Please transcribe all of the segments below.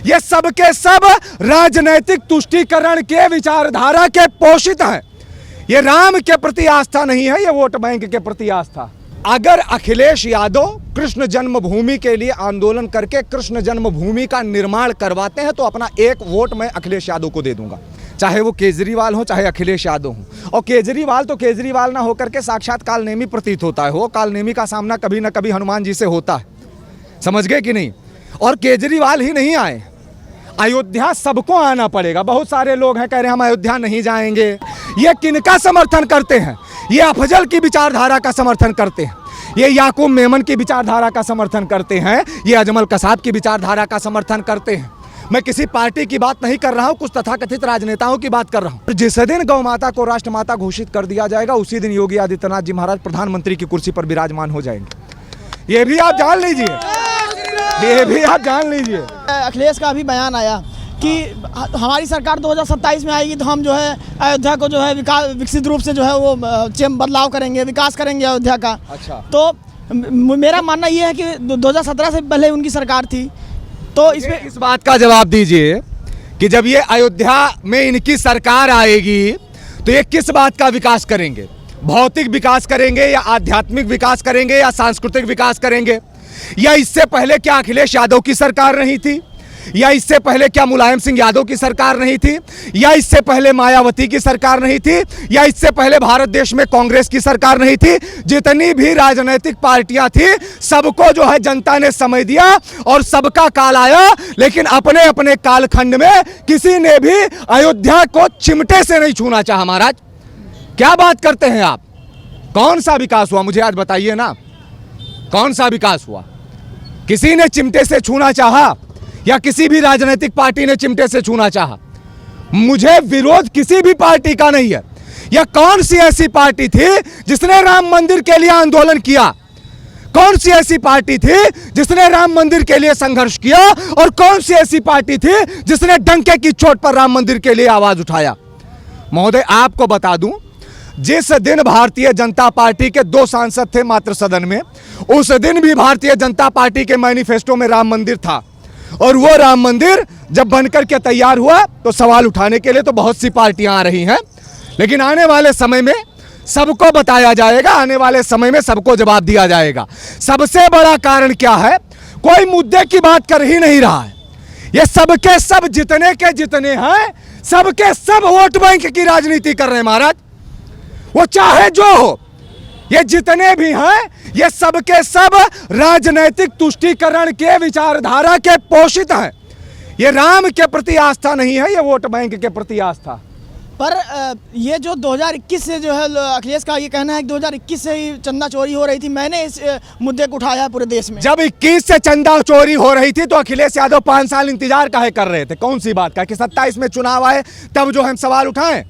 ये सब के सब राजनैतिक तुष्टीकरण के विचारधारा के पोषित हैं। ये राम के प्रति आस्था नहीं है, ये वोट बैंक के प्रति आस्था। अगर अखिलेश यादव कृष्ण जन्मभूमि के लिए आंदोलन करके कृष्ण जन्मभूमि का निर्माण करवाते हैं तो अपना एक वोट मैं अखिलेश यादव को दे दूंगा, चाहे वो केजरीवाल हो चाहे अखिलेश यादव हो। और केजरीवाल तो केजरीवाल ना होकर के साक्षात कालनेमी प्रतीत होता है। वो कालनेमी का सामना कभी ना कभी हनुमान जी से होता है, समझ गए कि नहीं। और केजरीवाल ही नहीं आए, अयोध्या सबको आना पड़ेगा। बहुत सारे लोग हैं कह रहे हैं हम अयोध्या नहीं जाएंगे। ये किनका समर्थन करते हैं? ये अफजल की विचारधारा का समर्थन करते हैं, ये याकूब मेमन की विचारधारा का समर्थन करते हैं, ये अजमल कसाब की विचारधारा का समर्थन करते हैं। मैं किसी पार्टी की बात नहीं कर रहा हूं, कुछ तथाकथित राजनेताओं की बात कर रहा हूं। जिस दिन गौ माता को राष्ट्रमाता घोषित कर दिया जाएगा उसी दिन योगी आदित्यनाथ जी महाराज प्रधानमंत्री की कुर्सी पर विराजमान हो जाएंगे। ये भी आप जान लीजिए, ये भी आप जान लीजिए। अखिलेश का भी बयान आया कि हमारी सरकार 2027 में आएगी तो हम जो है अयोध्या को जो है विकसित रूप से जो है वो बदलाव करेंगे, विकास करेंगे अयोध्या का। अच्छा। तो मेरा मानना ये है कि 2017 से पहले उनकी सरकार थी, तो इसमें इस बात का जवाब दीजिए कि जब ये अयोध्या में इनकी सरकार आएगी तो ये किस बात का विकास करेंगे? भौतिक विकास करेंगे या आध्यात्मिक विकास करेंगे या सांस्कृतिक विकास करेंगे? या इससे पहले क्या अखिलेश यादव की सरकार नहीं थी? या इससे पहले क्या मुलायम सिंह यादव की सरकार नहीं थी? या इससे पहले मायावती की सरकार नहीं थी? या इससे पहले भारत देश में कांग्रेस की सरकार नहीं थी? जितनी भी राजनीतिक पार्टियां थी सबको जो है जनता ने समय दिया और सबका काल आया, लेकिन अपने अपने कालखंड में किसी ने भी अयोध्या को चिमटे से नहीं छूना चाहा। महाराज क्या बात करते हैं आप? कौन सा विकास हुआ मुझे आज बताइए ना, कौन सा विकास हुआ? किसी ने चिमटे से छूना चाहा या किसी भी राजनीतिक पार्टी ने चिमटे से छूना चाहा? मुझे विरोध किसी भी पार्टी का नहीं है। या कौन सी ऐसी पार्टी थी जिसने राम मंदिर के लिए आंदोलन किया? कौन सी ऐसी पार्टी थी जिसने राम मंदिर के लिए संघर्ष किया? और कौन सी ऐसी पार्टी थी जिसने डंके की चोट पर राम मंदिर के लिए आवाज उठाया? महोदय आपको बता दूं, जिस दिन भारतीय जनता पार्टी के 2 सांसद थे मात्र सदन में, उस दिन भी भारतीय जनता पार्टी के मैनिफेस्टो में राम मंदिर था। और वो राम मंदिर जब बनकर के तैयार हुआ तो सवाल उठाने के लिए तो बहुत सी पार्टियां आ रही हैं, लेकिन आने वाले समय में सबको बताया जाएगा, आने वाले समय में सबको जवाब दिया जाएगा। सबसे बड़ा कारण क्या है? कोई मुद्दे की बात कर ही नहीं रहा है। ये सबके सब जितने के जितने हैं, सबके सब वोट बैंक की राजनीति कर रहे हैं। महाराज वो चाहे जो हो, ये जितने भी हैं ये सबके सब राजनैतिक तुष्टीकरण के विचारधारा के पोषित हैं। ये राम के प्रति आस्था नहीं है, ये वोट बैंक के प्रति आस्था। पर ये जो 2021 से जो है अखिलेश का ये कहना है कि 2021 से ही चंदा चोरी हो रही थी, मैंने इस मुद्दे को उठाया पूरे देश में। जब 21 से चंदा चोरी हो रही थी तो अखिलेश यादव 5 साल इंतजार काहे कर रहे थे? कौन सी बात का कि 27 में चुनाव आए तब जो हम सवाल उठाएं?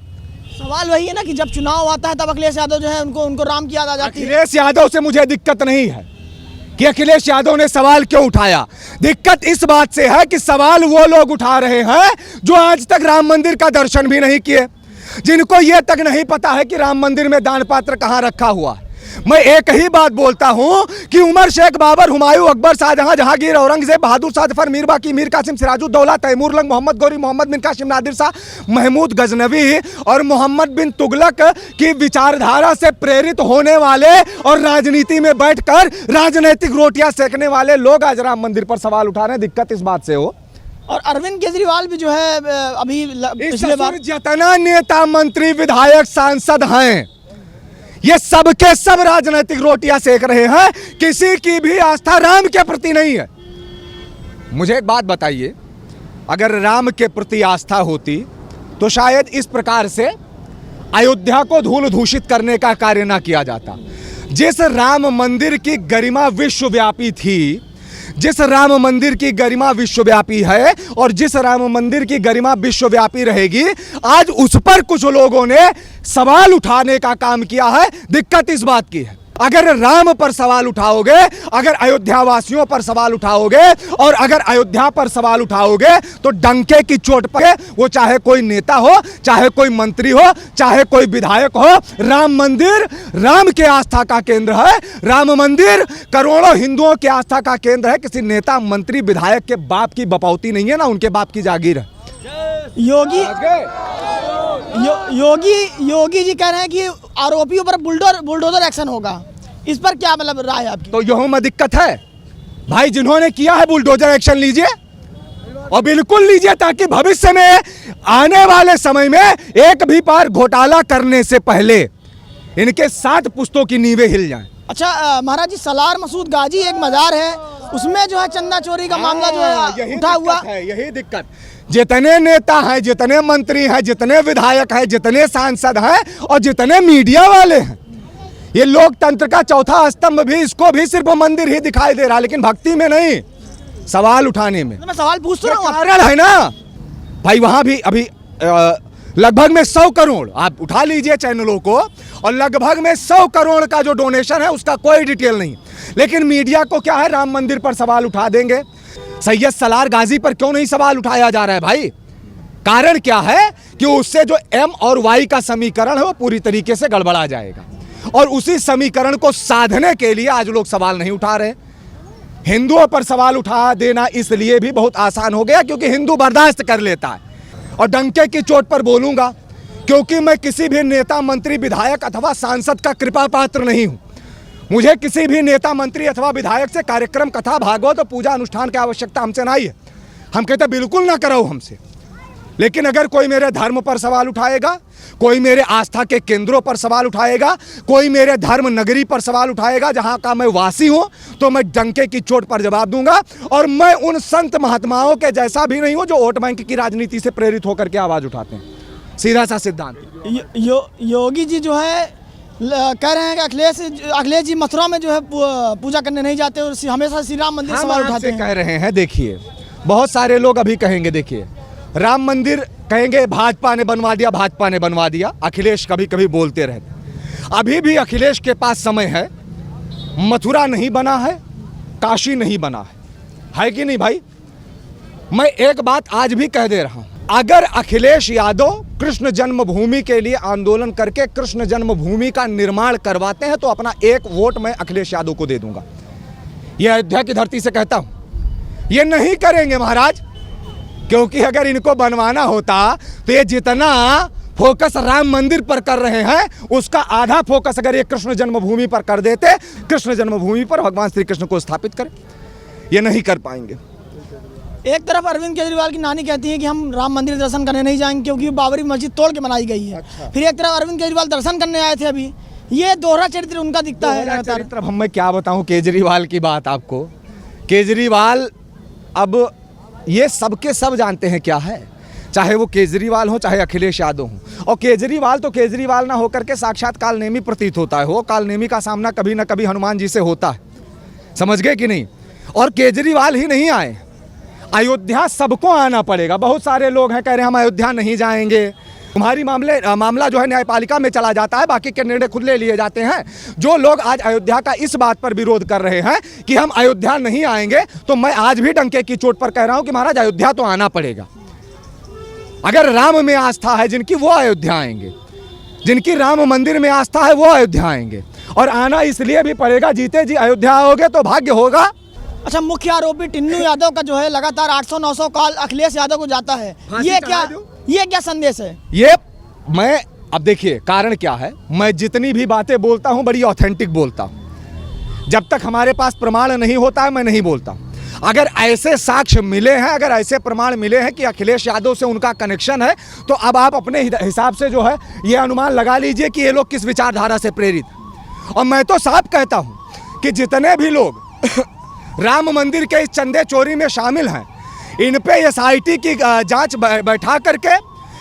सवाल वही है ना कि जब चुनाव आता है तब अखिलेश यादव जो है उनको राम की याद आ जाती है। अखिलेश यादव से मुझे दिक्कत नहीं है कि अखिलेश यादव ने सवाल क्यों उठाया। दिक्कत इस बात से है कि सवाल वो लोग उठा रहे हैं जो आज तक राम मंदिर का दर्शन भी नहीं किए, जिनको ये तक नहीं पता है कि राम मंदिर में दान पात्र कहाँ रखा हुआ है। मैं एक ही बात बोलता हूं कि उमर शेख, बाबर, हुमायूं, अकबर, शाहजहां, जहांगीर, औरंगजेब, बहादुर शाह जफर, मीर बाकी, मीर कासिम, सिराजुद्दौला, तैमूर लंग, मोहम्मद गौरी, मोहम्मद बिन कासिम, नादिर शाह, महमूद गजनवी और मोहम्मद बिन तुगलक की विचारधारा से प्रेरित होने वाले और राजनीति में बैठकर राजनीतिक रोटियां सेकने वाले लोग आज राम मंदिर पर सवाल उठा रहे हैं। दिक्कत इस बात से हो। और अरविंद केजरीवाल भी जो है अभी पिछले बार जितना नेता, मंत्री, विधायक, सांसद हैं, ये सब के सब राजनीतिक रोटियां सेक रहे हैं। किसी की भी आस्था राम के प्रति नहीं है। मुझे एक बात बताइए, अगर राम के प्रति आस्था होती तो शायद इस प्रकार से अयोध्या को धूल दूषित करने का कार्य ना किया जाता। जिस राम मंदिर की गरिमा विश्वव्यापी थी, जिस राम मंदिर की गरिमा विश्वव्यापी है और जिस राम मंदिर की गरिमा विश्वव्यापी रहेगी, आज उस पर कुछ लोगों ने सवाल उठाने का काम किया है। दिक्कत इस बात की है अगर राम पर सवाल उठाओगे, अगर अयोध्या वासियों पर सवाल उठाओगे और अगर अयोध्या पर सवाल उठाओगे तो डंके की चोट पर, वो चाहे कोई नेता हो, चाहे कोई मंत्री हो, चाहे कोई विधायक हो, राम मंदिर राम के आस्था का केंद्र है। राम मंदिर करोड़ों हिंदुओं के आस्था का केंद्र है। किसी नेता, मंत्री, विधायक के बाप की बपौती नहीं है, ना उनके बाप की जागीर है। योगी जी कह रहे हैं कि आरोपियों पर बुलडोजर एक्शन होगा। इस पर क्या मतलब राय है आपकी? तो यही में दिक्कत है भाई, जिन्होंने किया है बुलडोजर एक्शन लीजिए और बिल्कुल लीजिए, ताकि भविष्य में आने वाले समय में एक भी बार घोटाला करने से पहले इनके 7 पुश्तों की नींवें हिल जाएं। अच्छा महाराज जी, सलार मसूद गाजी एक मजार है, उसमें जो है चंदा चोरी का मामला जो है उठा हुआ है। यही दिक्कत, जितने नेता हैं, जितने मंत्री हैं, जितने विधायक हैं, जितने सांसद हैं और जितने मीडिया वाले हैं, ये लोकतंत्र का चौथा स्तंभ भी, इसको भी सिर्फ मंदिर ही दिखाई दे रहा, लेकिन भक्ति में नहीं, सवाल उठाने में। मैं सवाल पूछ रहा हूँ, कारण है ना भाई, वहां भी अभी लगभग में 100 करोड़, आप उठा लीजिए चैनलों को, और लगभग में 100 करोड़ का जो डोनेशन है उसका कोई डिटेल नहीं। लेकिन मीडिया को क्या है, राम मंदिर पर सवाल उठा देंगे। सैयद सलार गाजी पर क्यों नहीं सवाल उठाया जा रहा है भाई? कारण क्या है कि उससे जो M और Y का समीकरण है वो पूरी तरीके से गड़बड़ा जाएगा, और उसी समीकरण को साधने के लिए आज लोग सवाल नहीं उठा रहे। हिंदुओं पर सवाल उठा देना इसलिए भी बहुत आसान हो गया क्योंकि हिंदू बर्दाश्त कर लेता है। और डंके की चोट पर बोलूंगा क्योंकि मैं किसी भी नेता, मंत्री, विधायक अथवा सांसद का कृपा पात्र नहीं हूं। मुझे किसी भी नेता, मंत्री अथवा विधायक से कार्यक्रम, कथा, भागवत और पूजा अनुष्ठान की आवश्यकता हमसे नहीं है। हम कहते बिल्कुल ना करो हमसे। लेकिन अगर कोई मेरे धर्म पर सवाल उठाएगा, कोई मेरे आस्था के केंद्रों पर सवाल उठाएगा, कोई मेरे धर्म नगरी पर सवाल उठाएगा जहां का मैं वासी हूं, तो मैं डंके की चोट पर जवाब दूंगा। और मैं उन संत महात्माओं के जैसा भी नहीं हूं जो वोट बैंक की राजनीति से प्रेरित होकर के आवाज उठाते हैं। सीधा सा सिद्धांत। योगी जी जो है कह रहे हैं कि अखिलेश जी मथुरा में जो है पूजा करने नहीं जाते और हमेशा श्री राम मंदिर सवाल उठाते हैं। कह रहे हैं, देखिए बहुत सारे लोग अभी कहेंगे, देखिए राम मंदिर कहेंगे भाजपा ने बनवा दिया, भाजपा ने बनवा दिया। अखिलेश कभी कभी बोलते रहते। अभी भी अखिलेश के पास समय है। मथुरा नहीं बना है, काशी नहीं बना है कि नहीं भाई? मैं एक बात आज भी कह दे रहा हूं, अगर अखिलेश यादव कृष्ण जन्मभूमि के लिए आंदोलन करके कृष्ण जन्मभूमि का निर्माण करवाते हैं तो अपना 1 वोट मैं अखिलेश यादव को दे दूंगा। यह अयोध्या की धरती से कहता हूं। ये नहीं करेंगे महाराज, क्योंकि अगर इनको बनवाना होता तो ये जितना फोकस राम मंदिर पर कर रहे हैं उसका आधा फोकस अगर ये कृष्ण जन्मभूमि पर कर देते, कृष्ण जन्मभूमि पर भगवान श्री कृष्ण को स्थापित करें। ये नहीं कर पाएंगे। एक तरफ अरविंद केजरीवाल की नानी कहती है कि हम राम मंदिर दर्शन करने नहीं जाएंगे क्योंकि बाबरी मस्जिद तोड़ के बनाई गई है। अच्छा। फिर एक तरफ अरविंद केजरीवाल दर्शन करने आए थे अभी। ये दोहरा चरित्र उनका दिखता है। चरित्र हम मैं क्या बताऊं केजरीवाल की बात आपको। केजरीवाल अब ये सबके सब जानते हैं क्या है, चाहे वो केजरीवाल हो चाहे अखिलेश यादव हो। और केजरीवाल तो केजरीवाल ना होकर के साक्षात कालनेमी प्रतीत होता है। वो कालनेमी का सामना कभी ना कभी हनुमान जी से होता है, समझ गए कि नहीं? और केजरीवाल ही नहीं आए, अयोध्या सबको आना पड़ेगा। बहुत सारे लोग हैं कह रहे हैं हम अयोध्या नहीं जाएंगे। तुम्हारी मामला जो है न्यायपालिका में चला जाता है, बाकी के निर्णय खुद ले लिए जाते हैं। जो लोग आज अयोध्या का इस बात पर विरोध कर रहे हैं कि हम अयोध्या नहीं आएंगे, तो मैं आज भी डंके की चोट पर कह रहा हूं कि महाराज अयोध्या तो आना पड़ेगा। अगर राम में आस्था है जिनकी, वो अयोध्या आएंगे। जिनकी राम मंदिर में आस्था है वो अयोध्या आएंगे। और आना इसलिए भी पड़ेगा, जीते जी अयोध्या आओगे तो भाग्य होगा। अच्छा, मुख्य आरोपी टिन्नू यादव का जो है लगातार 800-900 कॉल अखिलेश यादव को जाता है। ये क्या संदेश है? ये मैं अब देखिए कारण क्या है, मैं जितनी भी बातें बोलता हूं बड़ी ऑथेंटिक बोलता हूं। जब तक हमारे पास प्रमाण नहीं होता है मैं नहीं बोलता। अगर ऐसे साक्ष्य मिले हैं, अगर ऐसे प्रमाण मिले हैं कि अखिलेश यादव से उनका कनेक्शन है, तो अब आप अपने हिसाब से जो है ये अनुमान लगा लीजिए कि ये लोग किस विचारधारा से प्रेरित। और मैं तो साफ कहता हूं कि जितने भी लोग राम मंदिर के इस चंदे चोरी में शामिल हैं, इन पे SIT की जांच बैठा करके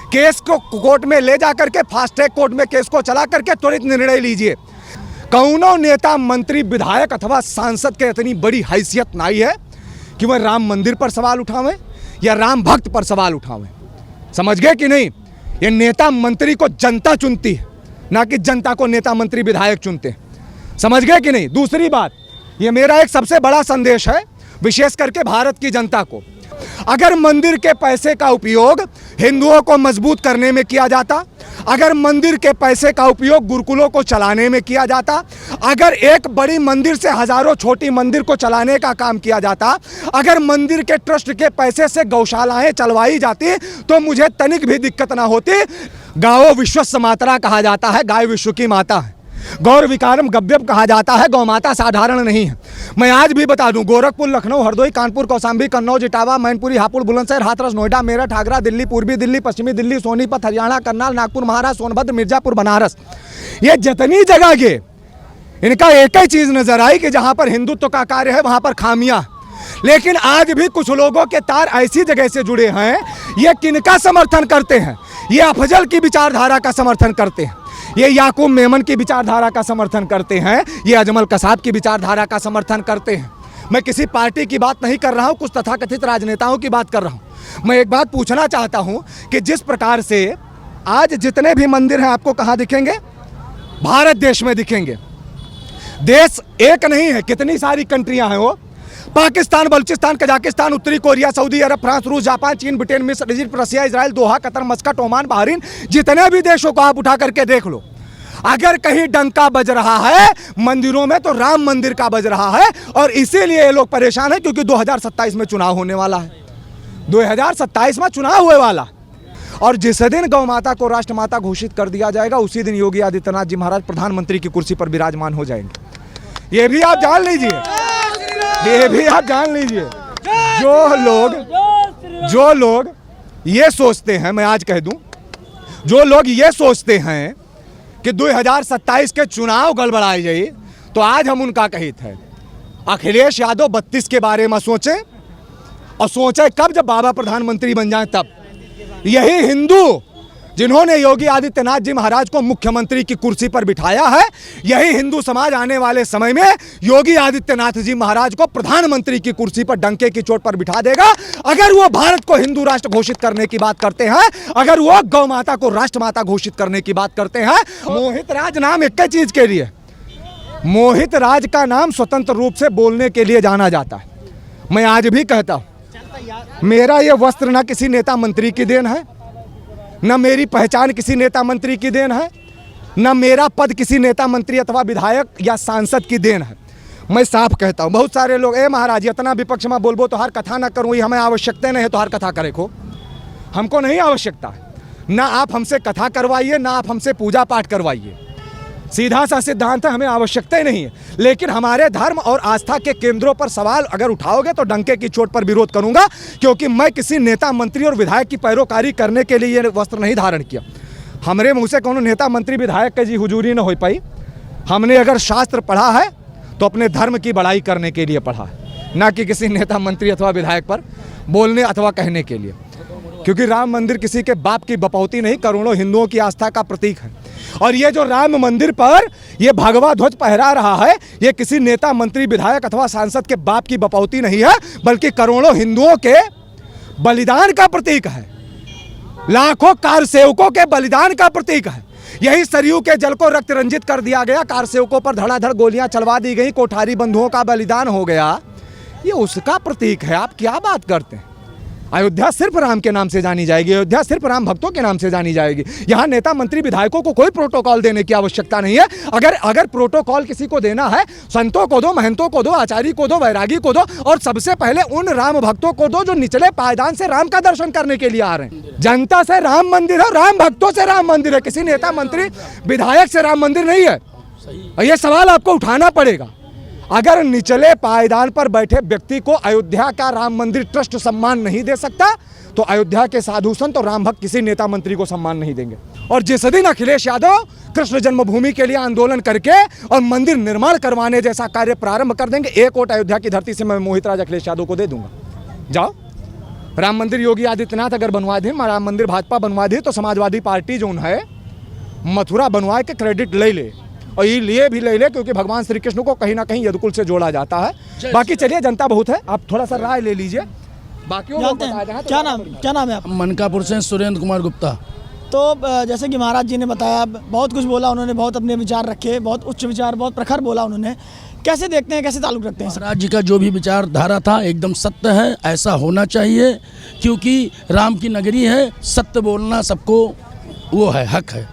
केस को कोर्ट में ले जा करके फास्ट ट्रैक कोर्ट में केस को चला करके त्वरित निर्णय लीजिए। कौनों नेता, मंत्री, विधायक अथवा सांसद के इतनी बड़ी हैसियत नहीं है कि वह राम मंदिर पर सवाल उठावें या राम भक्त पर सवाल उठावें। समझ गए कि नहीं? ये नेता मंत्री को जनता चुनती है, ना कि जनता को नेता मंत्री विधायक चुनते हैं। समझ गए कि नहीं? दूसरी बात, ये मेरा एक सबसे बड़ा संदेश है विशेष करके भारत की जनता को। अगर मंदिर के पैसे का उपयोग हिंदुओं को मजबूत करने में किया जाता, अगर मंदिर के पैसे का उपयोग गुरुकुलों को चलाने में किया जाता, अगर एक बड़ी मंदिर से हजारों छोटी मंदिर को चलाने का काम किया जाता, अगर मंदिर के ट्रस्ट के पैसे से गौशालाएं चलवाई जाती, तो मुझे तनिक भी दिक्कत ना होती। गावो विश्वस्य मातरा कहा जाता है, गाय विश्व की माता है। गौर विकारम गव्यम कहा जाता है, गौ माता साधारण नहीं है। मैं आज भी बता दूं, गोरखपुर, लखनऊ, हरदोई, कानपुर, कौशाम्बी, कन्नौज, इटावा, मैनपुरी, हापुड़, बुलंदशहर, हाथरस, नोएडा, मेरठ, आगरा, दिल्ली, पूर्वी दिल्ली, पश्चिमी दिल्ली, सोनीपत, हरियाणा, करनाल, नागपुर, महाराष्ट्र, सोनभद्र, मिर्जापुर, बनारस, ये जितनी जगह के इनका एक ही चीज नजर आई कि जहां पर हिंदुत्व का कार्य है वहां पर खामियां। लेकिन आज भी कुछ लोगों के तार ऐसी जगह से जुड़े हैं, ये किनका समर्थन करते हैं? ये अफजल की विचारधारा का समर्थन करते हैं, ये याकूब मेमन की विचारधारा का समर्थन करते हैं, ये अजमल कसाब की विचारधारा का समर्थन करते हैं। मैं किसी पार्टी की बात नहीं कर रहा हूं, कुछ तथाकथित राजनेताओं की बात कर रहा हूं। मैं एक बात पूछना चाहता हूं कि जिस प्रकार से आज जितने भी मंदिर हैं आपको कहां दिखेंगे? भारत देश में दिखेंगे। देश एक नहीं है, कितनी सारी कंट्रियां हैं वो, पाकिस्तान, बलूचिस्तान, कजाकिस्तान, उत्तरी कोरिया, सऊदी अरब, फ्रांस, रूस, जापान, चीन, ब्रिटेन, मिस्र, इजिप्ट, रसिया, इजराइल, दोहा, कतर, मस्कट, ओमान, बहरीन, जितने भी देशों को आप उठा करके देख लो, अगर कहीं डंका बज रहा है मंदिरों में तो राम मंदिर का बज रहा है। और इसीलिए ये लोग परेशान हैं क्योंकि 2027 में चुनाव होने वाला है, 2027 में चुनाव हुए वाला। और जिस दिन गौ माता को राष्ट्रमाता घोषित कर दिया जाएगा उसी दिन योगी आदित्यनाथ जी महाराज प्रधानमंत्री की कुर्सी पर विराजमान हो जाएंगे। ये भी आप जान लीजिए, ये भी आप जान लीजिए। जो लोग ये सोचते हैं, मैं आज कह दूं, जो लोग ये सोचते हैं कि 2027 के चुनाव गड़बड़ाए जाए, तो आज हम उनका कहित है अखिलेश यादव 32 के बारे में सोचे, और सोचे कब? जब बाबा प्रधानमंत्री बन जाए तब। यही हिंदू जिन्होंने योगी आदित्यनाथ जी महाराज को मुख्यमंत्री की कुर्सी पर बिठाया है, यही हिंदू समाज आने वाले समय में योगी आदित्यनाथ जी महाराज को प्रधानमंत्री की कुर्सी पर डंके की चोट पर बिठा देगा। अगर वो भारत को हिंदू राष्ट्र घोषित करने की बात करते हैं, अगर वो गौ माता को राष्ट्रमाता घोषित करने की बात करते हैं। मोहित राज नाम एक ही चीज के लिए, मोहित राज का नाम स्वतंत्र रूप से बोलने के लिए जाना जाता है। मैं आज भी कहता हूं, मेरा ये वस्त्र ना किसी नेता मंत्री की देन है, न मेरी पहचान किसी नेता मंत्री की देन है, न मेरा पद किसी नेता मंत्री अथवा विधायक या सांसद की देन है। मैं साफ कहता हूँ, बहुत सारे लोग ए महाराज इतना विपक्ष में बोलबो तो हर कथा न करूँ, हमें आवश्यकता नहीं है तो हर कथा करे को, हमको नहीं आवश्यकता है। ना आप हमसे कथा करवाइए, ना आप हमसे पूजा पाठ करवाइए, सीधा सा सिद्धांत है, हमें आवश्यकता ही नहीं है। लेकिन हमारे धर्म और आस्था के केंद्रों पर सवाल अगर उठाओगे तो डंके की चोट पर विरोध करूंगा, क्योंकि मैं किसी नेता मंत्री और विधायक की पैरोकारी करने के लिए ये वस्त्र नहीं धारण किया। हमारे मुंह से कोनो नेता मंत्री विधायक के जी हुजूरी न हो पाई। हमने अगर शास्त्र पढ़ा है तो अपने धर्म की बड़ाई करने के लिए पढ़ा है, ना कि किसी नेता मंत्री अथवा विधायक पर बोलने अथवा कहने के लिए। क्योंकि राम मंदिर किसी के बाप की बपौती नहीं, करोड़ों हिंदुओं की आस्था का प्रतीक है। और ये जो राम मंदिर पर ये भगवा ध्वज फहरा रहा है, ये किसी नेता मंत्री विधायक अथवा सांसद के बाप की बपौती नहीं है, बल्कि करोड़ों हिंदुओं के बलिदान का प्रतीक है, लाखों कार सेवकों के बलिदान का प्रतीक है। यही सरयू के जल को रक्त रंजित कर दिया गया, कार सेवकों पर धड़ाधड़ गोलियां चलवा दी गई, कोठारी बंधुओं का बलिदान हो गया, ये उसका प्रतीक है। आप क्या बात करते हैं? अयोध्या सिर्फ राम के नाम से जानी जाएगी, अयोध्या सिर्फ राम भक्तों के नाम से जानी जाएगी। यहाँ नेता मंत्री विधायकों को कोई प्रोटोकॉल देने की आवश्यकता नहीं है। अगर प्रोटोकॉल किसी को देना है, संतों को दो, महंतों को दो, आचार्य को दो, वैरागी को दो, और सबसे पहले उन राम भक्तों को दो जो निचले पायदान से राम का दर्शन करने के लिए आ रहे हैं। जनता से राम मंदिर है, राम भक्तों से राम मंदिर है, किसी नेता मंत्री विधायक से राम मंदिर नहीं है। ये सवाल आपको उठाना पड़ेगा। अगर निचले पायदान पर बैठे व्यक्ति को अयोध्या का राम मंदिर ट्रस्ट सम्मान नहीं दे सकता, तो अयोध्या के साधु संत और राम भक्त किसी नेता मंत्री को सम्मान नहीं देंगे। और जिस दिन अखिलेश यादव कृष्ण जन्मभूमि के लिए आंदोलन करके और मंदिर निर्माण करवाने जैसा कार्य प्रारंभ कर देंगे, एक वोट अयोध्या की धरती से मैं मोहित राज अखिलेश यादव को दे दूंगा। जाओ, राम मंदिर योगी आदित्यनाथ अगर बनवा दें, राम मंदिर भाजपा बनवा दे, तो समाजवादी पार्टी जो है मथुरा बनवा के क्रेडिट ले ले, और ये लिए भी ले ले, क्योंकि भगवान श्री कृष्ण को कहीं ना कहीं यदुकुल से जोड़ा जाता है। बाकी चलिए, जनता बहुत है, आप थोड़ा सा राय ले लीजिए। बाकी क्या नाम है आप? मनकापुर से सुरेंद्र कुमार गुप्ता। तो जैसे कि महाराज जी ने बताया, बहुत कुछ बोला उन्होंने, बहुत अपने विचार रखे, बहुत उच्च विचार, बहुत प्रखर बोला उन्होंने। कैसे देखते हैं, कैसे ताल्लुक रखते हैं? महाराज जी का जो भी विचारधारा था एकदम सत्य है, ऐसा होना चाहिए, क्योंकि राम की नगरी है, सत्य बोलना सबको वो है, हक है।